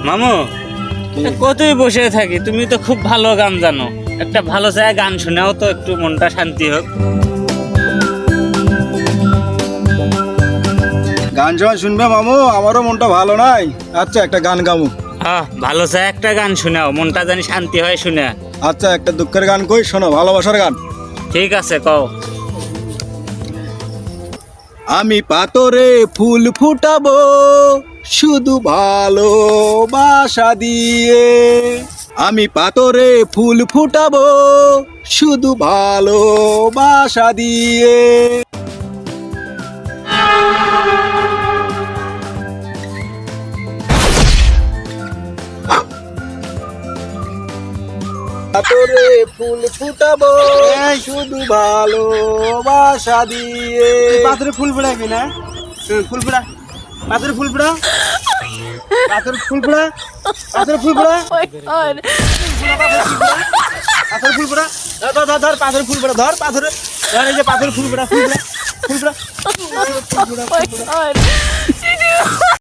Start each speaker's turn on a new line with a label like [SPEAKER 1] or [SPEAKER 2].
[SPEAKER 1] মামু কতই বসে থাকি, তুমি তো খুব ভালো গান জানো, একটা ভালো জায়গায় গান শোনাও তো, একটু মনটা শান্তি হোক।
[SPEAKER 2] গান যখন শুনবে মামু, আমারও মনটা ভালো নাই। আচ্ছা একটা গান গামু।
[SPEAKER 1] হ্যাঁ, ভালো জায়গায় একটা গান শোনাও, মনটা জানি শান্তি হয় শুনে।
[SPEAKER 2] আচ্ছা একটা দুঃখের গান কই, শোনো, ভালোবাসার গান।
[SPEAKER 1] ঠিক আছে, কও।
[SPEAKER 2] আমি পাতরে ফুল ফুটাবো শুধু ভালোবাসা দিয়ে। আমি পাতরে ফুল ফুটাবো শুধু ভালোবাসা দিয়ে। পাতরে ফুল ফুটাবো শুধু ভালোবাসা দিয়ে।
[SPEAKER 3] পাথরে ফুল ফুটাবি না? ফুল ফুটা, পাথরে ফুল ফুটা, পাথরে ফুল ফুটা, পাথরে ফুল ফুটা, পাথরে ফুল ফুটা, ধর ধর ধর পাথরে ফুল ফুটা, ধর পাথরে, ধর এই যে পাথরে ফুল ফুটা, ফুল ফুটা, ফুল ফুটা, ফুল ফুটা, ফুল ফুটা।